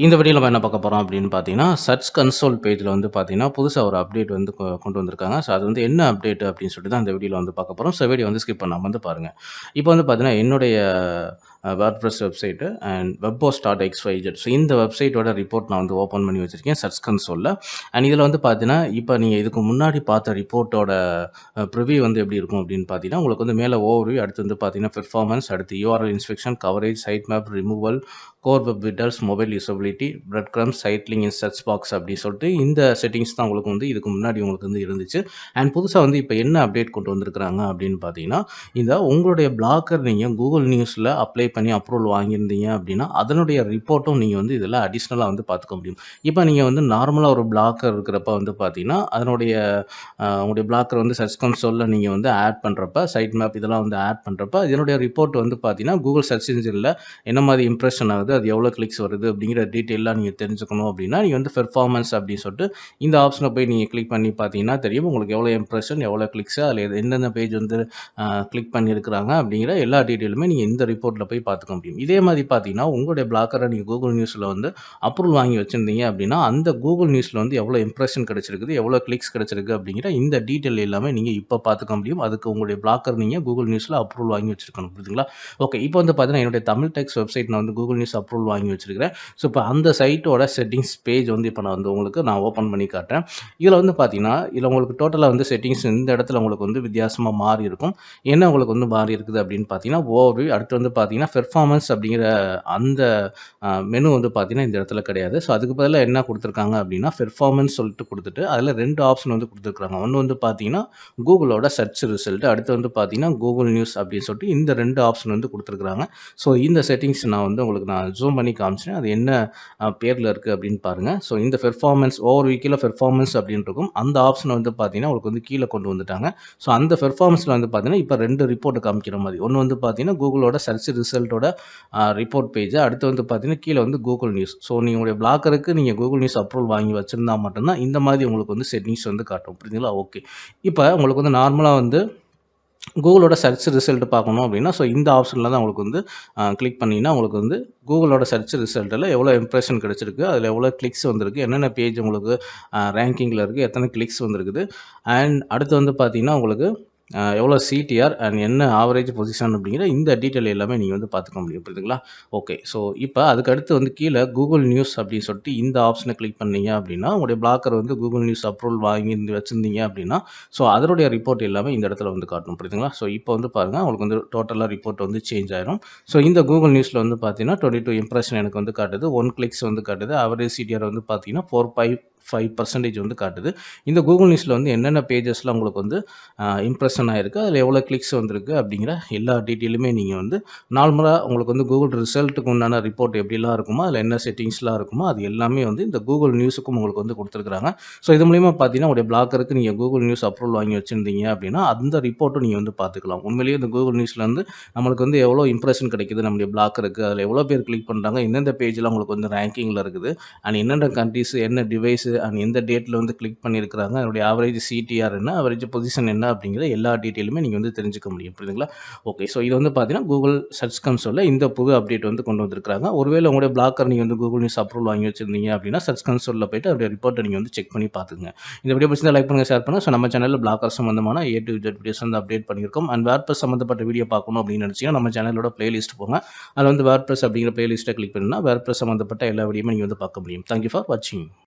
இந்த வீடியோல நம்ம என்ன பார்க்க போறோம் அப்படின்னு பார்த்தீங்கன்னா, சர்ச் கன்சோல் பேஜ்ல வந்து பார்த்தீங்கன்னா, புதுசா ஒரு அப்டேட் வந்து கொண்டு வந்திருக்காங்க. ஸோ அது வந்து என்ன அப்டேட் அப்படின்னு சொல்லிட்டு தான் இந்த வீடியோல வந்து பார்க்க போறோம். ஸோ வீடியோ வந்து ஸ்கிப் பண்ணாம வந்து பாருங்க. இப்போ வந்து பார்த்தீங்கன்னா, என்னுடைய வேர்ட்பிரஸ் வெப்சைட்டு அண்ட் வெப்போஸ்.xyz. ஸோ இந்த வெப்சைட்டோட ரிப்போர்ட் நான் வந்து ஓப்பன் பண்ணி வச்சிருக்கேன் சர்ச் கன்சோல்ல. அண்ட் இதில வந்து பார்த்தீங்கன்னா, இப்போ நீங்க இதுக்கு முன்னாடி பார்த்த ரிப்போர்ட்டோட ப்ரிவ்யூ வந்து எப்படி இருக்கும் அப்படின்னு பார்த்தீங்கன்னா, உங்களுக்கு வந்து மேல ஓவர்வியூ, அடுத்து வந்து பார்த்தீங்கன்னா பெர்ஃபார்மன்ஸ், அடுத்து URL inspection, coverage, sitemap removal, core web vitals, mobile usability, breadcrumbs, site link in search box அப்படின்னு சொல்லிட்டு இந்த செட்டிங்ஸ் தான் உங்களுக்கு வந்து இதுக்கு முன்னாடி உங்களுக்கு வந்து இருந்துச்சு. அண்ட் புதுசா வந்து இப்போ என்ன அப்டேட் கொண்டு வந்திருக்கிறாங்க அப்படின்னு பார்த்தீங்கன்னா, இந்த உங்களுடைய பிளாக்கர் நீங்க கூகுள் நியூஸ்ல அப்ளை பண்ணி அப்ரூவல் வாங்கியிருந்தீங்க அப்படின்னா, அதனுடைய ரிப்போர்ட்டும் நீங்க வந்து இதில அடிஷனலா வந்து பார்த்துக்க முடியும். இப்போ நீங்க வந்து நார்மலா ஒரு பிளாக்கர் இருக்கிறப்ப வந்து பார்த்தீங்கன்னா, அதனுடைய உங்களுடைய பிளாக்கர் வந்து சர்ச் கன்சோல்ல நீங்க வந்து ஆட் பண்றப்ப, சைட் மேப் இதெல்லாம் வந்து ஆட் பண்றப்ப, இதனுடைய ரிப்போர்ட் வந்து பார்த்தீங்கன்னா, கூகுள் சர்ச் இன்ஜின்ல என்ன மாரி இம்ப்ரஷன் ஆகுது, அது எவ்வளோ கிளிக்ஸ் வருது அப்படிங்கிற டீட்டெயில்லாம் நீங்க தெரிஞ்சுக்கணும் அப்படின்னா, நீங்க வந்து பெர்ஃபார்மன்ஸ் அப்படின்னு சொல்லிட்டு இந்த ஆப்ஷன போய் நீங்க கிளிக் பண்ணி பார்த்தீங்கன்னா தெரியும். உங்களுக்கு எவ்வளோ இம்ப்ரஷன், எவ்வளோ கிளிக்ஸ், அதில எந்தெந்த பேஜ் வந்து கிளிக் பண்ணியிருக்கிறாங்க அப்படிங்கிற எல்லா டீட்டெயிலுமே நீங்க இந்த ரிப்போர்ட்ல போய் பார்த்துக்க முடியும். இதே மாரி பார்த்தீங்கன்னா, உங்களுடைய பிளாக்கர நீங்க கூகுள் நியூஸ்ல வந்து அப்ரூவல் வாங்கி வச்சிருந்தீங்க அப்படின்னா, அந்த கூகுள் நியூஸ்ல வந்து எவ்வளோ இம்ப்ரஷன் கிடைச்சிருக்குது, எவ்வளோ கிளிக்ஸ் கிடைச்சிருக்கு அப்படிங்கிற இந்த டீட்டெயில் எல்லாமே நீங்க இப்ப பார்த்துக்க முடியும். அதுக்கு உங்களுடைய பிளாக்கர் நீங்க கூகுள் நியூஸ்ல அப்ரூவல் வாங்கி வச்சிருக்கணும். புரியுதுங்களா? ஓகே. இப்போ வந்து பார்த்தீங்கன்னா, என்னுடைய தமிழ் டெக்ஸ்ட் வெப்சைட் நான் வந்து கூகுள் நியூஸ் அப்ரூவல் வாங்கி வச்சிருக்கிறேன். ஸோ, இப்போ அந்த சைட்டோட செட்டிங்ஸ் பேஜ் வந்து இப்போ நான் வந்து உங்களுக்கு நான் ஓப்பன் பண்ணி காட்டுறேன். இதில வந்து பார்த்தீங்கன்னா, இதில உங்களுக்கு டோட்டலா வந்து செட்டிங்ஸ் இந்த இடத்துல உங்களுக்கு வந்து வித்தியாசமா மாறி இருக்கும். என்ன உங்களுக்கு வந்து மாறி இருக்குது அப்படின்னு பார்த்தீங்கன்னா, ஓவர்வியூ, அடுத்து வந்து பார்த்தீங்கன்னா, பெர்ஃபார்மன்ஸ் அப்படிங்கிற அந்த மெனு வந்து பார்த்தீங்கன்னா, இந்த இடத்துல கிடையாது. ஸோ, அதுக்கு பதிலா என்ன குடுத்துருக்காங்க அப்படின்னா, பெர்ஃபார்மன்ஸ் சொல்லிட்டு குடுத்துட்டு, அதில 2 ஆப்ஷன் வந்து குடுத்துருக்காங்க. ஒண்ணு வந்து பார்த்தீங்கன்னா, கூகுளோட சர்ச் ரிசல்ட். அடுத்து வந்து பார்த்தீங்கன்னா, கூகுள் நியூஸ் அப்படின்னு சொல்லிட்டு இந்த 2 ஆப்ஷன் வந்து குடுத்துருக்காங்க. ஸோ, இந்த செட்டிங்ஸ் நான் வந்து உங்களுக்கு நான் ஜூம் பண்ணி காமிச்சேன். அது என்ன பேர்ல இருக்கு அப்படின்னு பாருங்க. ஸோ, இந்த பெர்ஃபார்மன்ஸ் ஓவர்வியூ கீழ பெர்ஃபார்மன்ஸ் அப்படின்னு இருக்கும். அந்த ஆப்ஷன வந்து பார்த்தீங்கன்னா, உங்களுக்கு வந்து கீழ கொண்டு வந்துட்டாங்க. ஸோ, அந்த பெர்ஃபார்மன்ஸ்ல வந்து பார்த்தீங்கன்னா, இப்ப 2 ரிப்போர்ட் காமிக்கிற மாரி. ஒண்ணு வந்து பார்த்தீங்கன்னா, கூகுளோட சர்ச் ரிசல்ட்டோட ரிப்போர்ட் பேஜ். அடுத்து வந்து பார்த்தீங்கன்னா, கீழ வந்து கூகுள் நியூஸ். ஸோ, நீங்க உங்களுடைய பிளாக்கருக்கு நீங்க கூகுள் நியூஸ் அப்ரூவல் வாங்கி வச்சிருந்தா மட்டும் தான் இந்த மாரி உங்களுக்கு வந்து செட்டிங்ஸ் வந்து காட்டும். புரியுதுங்களா? ஓகே. இப்ப உங்களுக்கு வந்து நார்மலா வந்து கூகுளோட சர்ச் ரிசல்ட் பார்க்கணும் அப்படின்னா, ஸோ இந்த ஆப்ஷன்ல தான் உங்களுக்கு வந்து கிளிக் பண்ணீங்கன்னா, உங்களுக்கு வந்து கூகுளோட சர்ச் ரிசல்ட்ல எவ்வளோ இம்ப்ரஷன் கிடைச்சிருக்கு, அதில எவ்வளோ கிளிக்ஸ் வந்திருக்கு, என்னென்ன பேஜ் உங்களுக்கு ரேங்கிங்கில இருக்கு, எத்தனை கிளிக்ஸ் வந்திருக்குது. அண்ட் அடுத்து வந்து பார்த்தீங்கன்னா, உங்களுக்கு எவ்வளோ சிடிஆர் அண்ட் என்ன ஆவரேஜ் பொசிஷன் அப்படிங்கிற இந்த டீட்டெயில் எல்லாமே நீங்க வந்து பார்த்துக்க முடியும். புரியுதுங்களா? ஓகே. ஸோ, இப்ப அதுக்கு அடுத்து வந்து கீழ கூகுள் நியூஸ் அப்படின்னு சொல்லிட்டு இந்த ஆப்ஷன கிளிக் பண்ணீங்க அப்படின்னா, உங்களுடைய பிளாக்கர் வந்து கூகுள் நியூஸ் அப்ரூவல் வாங்கி வச்சிருந்தீங்க அப்படின்னா, ஸோ அதனுடைய ரிப்போர்ட் எல்லாமே இந்த இடத்துல வந்து காட்டும். புரியுதுங்களா? ஸோ, இப்போ வந்து பாருங்க, உங்களுக்கு வந்து டோட்டலா ரிப்போர்ட் வந்து சேஞ்ச் ஆயிரும். ஸோ, இந்த கூகுள் நியூஸ்ல வந்து பார்த்தீங்கன்னா, 22 இம்ப்ரஷன் எனக்கு வந்து காட்டுது. 1 கிளிக்ஸ் வந்து காட்டுது. ஆவரேஜ் சிடிஆர் வந்து பார்த்தீங்கன்னா, 4.5% வந்து காட்டுது. இந்த கூகுள் நியூஸ்ல வந்து என்னென்ன பேஜஸ்லாம் உங்களுக்கு வந்து இம்ப்ரஷன் ஆயிருக்கு, அதில எவ்வளோ கிளிக்ஸ் வந்திருக்கு அப்படிங்கிற எல்லா டீட்டெயிலுமே நீங்க வந்து நார்மலா உங்களுக்கு வந்து கூகுள் ரிசல்ட்டுக்கு உண்டான ரிப்போர்ட் எப்படிலாம் இருக்குமோ, அதில என்ன செட்டிங்ஸ்லாம் இருக்குமோ, அது எல்லாமே வந்து இந்த கூகுள் நியூஸுக்கும் உங்களுக்கு வந்து குடுத்துருக்காங்க. ஸோ, இது மூலியமா பார்த்தீங்கன்னா, உங்களுடைய பிளாக்கருக்கு நீங்க கூகுள் நியூஸ் அப்ரூவல் வாங்கி வச்சிருந்தீங்க அப்படின்னா, அந்த ரிப்போர்ட்டும் நீங்க வந்து பார்த்துக்கலாம். உண்மையிலேயே இந்த கூகுள் நியூஸ்ல வந்து நம்மளுக்கு வந்து எவ்வளோ இம்ப்ரஷன் கிடைக்குது நம்முடைய பிளாக்கருக்கு, அதில எவ்வளோ பேர் கிளிக் பண்றாங்க, எந்தெந்த பேஜ்லாம் உங்களுக்கு வந்து ரேங்கிங்கில இருக்குது, அண்ட் என்னென்ன கண்ட்ரீஸ், என்ன டிவைஸ் அண்ட் எந்த டேட்ல வந்து கிளிக் பண்ணியிருக்கிறாங்க, அதனுடைய ஆவரேஜ் சிடிஆர் என்ன, ஆவரேஜ் பொசிஷன் என்ன அப்படிங்கிற எல்லா டீட்டெயிலுமே நீங்க வந்து தெரிஞ்சுக்க முடியும். புரியுதுங்களா? ஓகே. ஸோ, இது வந்து பார்த்தீங்கன்னா, கூகுள் சர்ச் கன்சோல்ல இந்த புது அப்டேட் வந்து கொண்டு வந்திருக்காங்க. ஒருவேளை உங்களுடைய பிளாக்கர் நீங்க வந்து கூகுள் நியூஸ் அப்ரூவல் வாங்கி வச்சிருந்தீங்க அப்படின்னா, சர்ச் கன்சோல்ல போயிட்டு அதோட ரிப்போர்ட்ட நீங்க வந்து செக் பண்ணி பார்த்துக்கங்க. இந்த வீடியோ பிடிச்சிருந்தா லைக் பண்ணுங்க, ஷேர் பண்ணுங்க. ஸோ, நம்ம சேனல்ல பிளாக்கர் சம்பந்தமான ஏ டூ இசட் வீடியோஸ் வந்து அப்டேட் பண்ணியிருக்கோம். அண்ட் வேர்ட்பிரஸ் சம்பந்தப்பட்ட வீடியோ பார்க்கணும் அப்படின்னு நினைச்சீங்கன்னா, நம்ம சேனலோட பிளேலிஸ்ட் போங்க. அதில வந்து வேர்ட்பிரஸ் அப்படிங்கிற பிளேலிஸ்ட்ட கிளிக் பண்ணீங்கன்னா, வேர்ட்பிரஸ் சம்பந்தப்பட்ட எல்லா வீடியோமே நீங்க வந்து பார்க்க முடியும். தேங்க் யூ ஃபார் வாட்சிங்.